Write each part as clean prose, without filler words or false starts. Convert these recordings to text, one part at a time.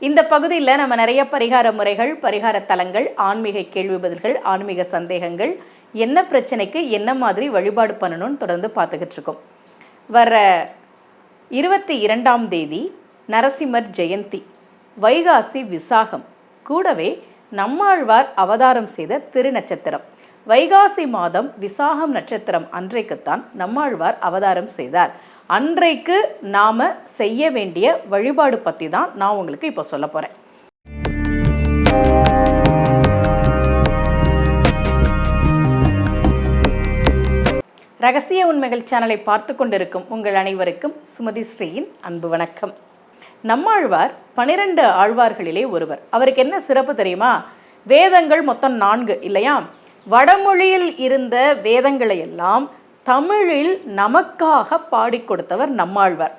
இந்த பகுதியில் நம்ம நிறைய பரிகார முறைகள், பரிகார தலங்கள், ஆன்மீக கேள்வி பதில்கள், ஆன்மீக சந்தேகங்கள், என்ன பிரச்சனைக்கு என்ன மாதிரி வழிபாடு பண்ணணும்னு தொடர்ந்து பார்த்துக்கிட்டு இருக்கோம். வர 22ஆம் தேதி நரசிம்மர் ஜெயந்தி, வைகாசி விசாகம், கூடவே நம்மாழ்வார் அவதாரம் செய்த திருநட்சத்திரம். வைகாசி மாதம் விசாகம் நட்சத்திரம் அன்றைக்குத்தான் நம்மாழ்வார் அவதாரம் செய்தார். அன்றைக்கு நாம் செய்ய வேண்டிய வழிபாடு பற்றி தான் நான் உங்களுக்கு இப்போ சொல்ல போகிறேன். ரகசிய உண்மைகள் சேனலை பார்த்து கொண்டிருக்கும் உங்கள் அனைவருக்கும் சுமதி ஸ்ரீயின் அன்பு வணக்கம். நம்மாழ்வார் 12 ஆழ்வார்களிலே ஒருவர். அவருக்கு என்ன சிறப்பு தெரியுமா? வேதங்கள் மொத்தம் 4 இல்லையா? வடமொழியில் இருந்த வேதங்களை எல்லாம் தமிழில் நமக்காக பாடி கொடுத்தவர் நம்மாழ்வார்.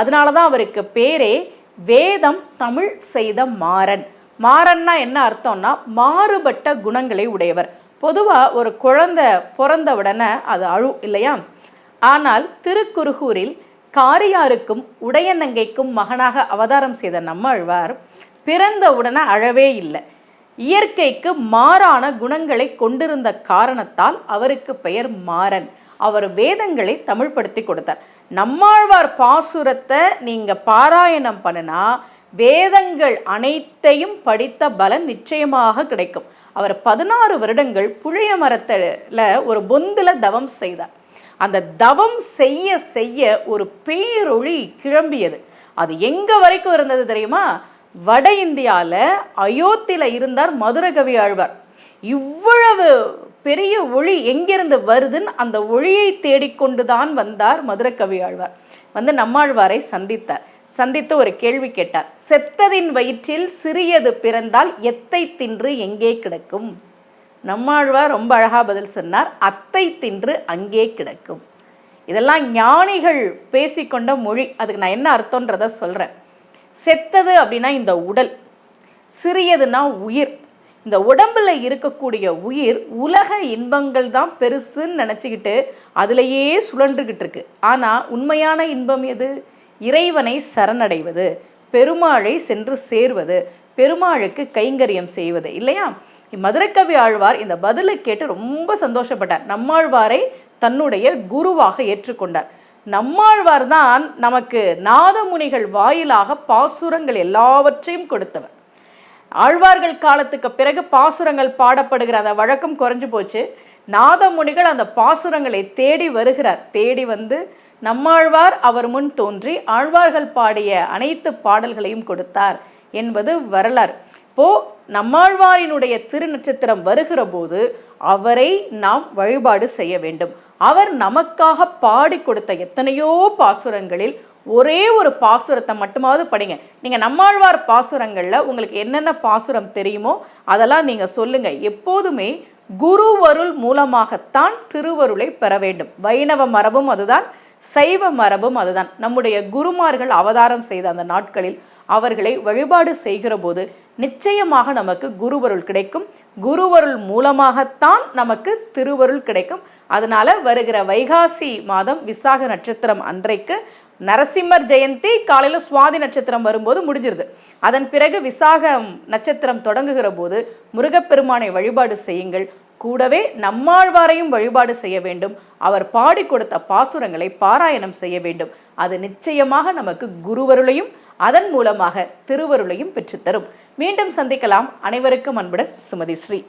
அதனால தான் அவருக்கு பேரே வேதம் தமிழ் செய்த மாறன். மாறன்னா என்ன அர்த்தம்னா மாறுபட்ட குணங்களை உடையவர். பொதுவாக ஒரு குழந்தை பிறந்த உடனே அது அழும் இல்லையா? ஆனால் திருக்குறுகூரில் காரியாருக்கும் உடையநங்கைக்கும் மகனாக அவதாரம் செய்த நம்மாழ்வார் பிறந்த உடனே அழவே இல்லை. இயற்கைக்கு மாறான குணங்களை கொண்டிருந்த காரணத்தால் அவருக்கு பெயர் மாறன். அவர் வேதங்களை தமிழ்படுத்தி கொடுத்தார். நம்மாழ்வார் பாசுரத்தை நீங்கள் பாராயணம் பண்ணினா வேதங்கள் அனைத்தையும் படித்த பலன் நிச்சயமாக கிடைக்கும். அவர் 16 வருடங்கள் புளிய மரத்தில் ஒரு பொந்தில் தவம் செய்தார். அந்த தவம் செய்ய செய்ய ஒரு பேரொளி கிளம்பியது. அது எங்கே வரைக்கும் இருந்தது தெரியுமா? வட இந்தியாவில் அயோத்தியில் இருந்தார் மதுரகவி ஆழ்வார். இவ்வளவு பெரிய ஒளி எங்கிருந்து வருதுன்னு அந்த ஒளியை தேடிக்கொண்டு தான் வந்தார் மதுரகவி ஆழ்வார். வந்து நம்மாழ்வாரை சந்தித்து ஒரு கேள்வி கேட்டார். செத்ததின் வயிற்றில் சிறியது பிறந்தால் எத்தை தின்று எங்கே கிடக்கும்? நம்மாழ்வார் ரொம்ப அழகா பதில் சொன்னார், அத்தை தின்று அங்கே கிடக்கும். இதெல்லாம் ஞானிகள் பேசிக்கொண்ட மொழி. அதுக்கு நான் என்ன அர்த்தன்றத சொல்கிறேன். செத்தது அப்படின்னா இந்த உடல், சிறியதுன்னா உயிர். இந்த உடம்புல இருக்கக்கூடிய உயிர் உலக இன்பங்கள் தான் பெருசுன்னு நினச்சிக்கிட்டு அதிலேயே சுழன்றுக்கிட்டு இருக்கு. ஆனால் உண்மையான இன்பம் எது? இறைவனை சரணடைவது, பெருமாளை சென்று சேர்வது, பெருமாளுக்கு கைங்கரியம் செய்வது இல்லையா? மதுரகவி ஆழ்வார் இந்த பதிலை கேட்டு ரொம்ப சந்தோஷப்பட்டார். நம்மாழ்வாரை தன்னுடைய குருவாக ஏற்றுக்கொண்டார். நம்மாழ்வார் தான் நமக்கு நாதமுனிகள் வாயிலாக பாசுரங்கள் எல்லாவற்றையும் கொடுத்தவர். ஆழ்வார்கள் காலத்துக்கு பிறகு பாசுரங்கள் பாடப்படுகிற அந்த வழக்கம் குறைஞ்சு போச்சு. நாதமுனிகள் அந்த பாசுரங்களை தேடி வருகிறார். தேடி வந்து நம்மாழ்வார் அவர் முன் தோன்றி ஆழ்வார்கள் பாடிய அனைத்து பாடல்களையும் கொடுத்தார் என்பது வரலாறு. இப்போ நம்மாழ்வாரினுடைய திருநட்சத்திரம் வருகிற போது அவரை நாம் வழிபாடு செய்ய வேண்டும். அவர் நமக்காக பாடி கொடுத்த எத்தனையோ பாசுரங்களில் ஒரே ஒரு பாசுரத்தை மட்டுமாவது படிங்க. நீங்கள் நம்மாழ்வார் பாசுரங்களில் உங்களுக்கு என்னென்ன பாசுரம் தெரியுமோ அதெல்லாம் நீங்கள் சொல்லுங்கள். எப்போதுமே குருவருள் மூலமாகத்தான் திருவருளை பெற வேண்டும். வைணவ மரபும் அதுதான், சைவ மரபும் அதுதான். நம்முடைய குருமார்கள் அவதாரம் செய்த அந்த நாட்களில் அவர்களை வழிபாடு செய்கிற போது நிச்சயமாக நமக்கு குருவருள் கிடைக்கும். குருவருள் மூலமாகத்தான் நமக்கு திருவருள் கிடைக்கும். அதனால வருகிற வைகாசி மாதம் விசாக நட்சத்திரம் அன்றைக்கு நரசிம்மர் ஜெயந்தி காலையில் சுவாதி நட்சத்திரம் வரும்போது முடிஞ்சிருது. அதன் பிறகு விசாக நட்சத்திரம் தொடங்குகிற போது முருகப்பெருமானை வழிபாடு செய்யுங்கள். கூடவே நம்மாழ்வாரையும் வழிபாடு செய்ய வேண்டும். அவர் பாடி கொடுத்த பாசுரங்களை பாராயணம் செய்ய வேண்டும். அது நிச்சயமாக நமக்கு குருவருளையும் அதன் மூலமாக திருவருளையும் பெற்றுத்தரும். மீண்டும் சந்திக்கலாம். அனைவருக்கும் அன்புடன் சுமதி ஸ்ரீ.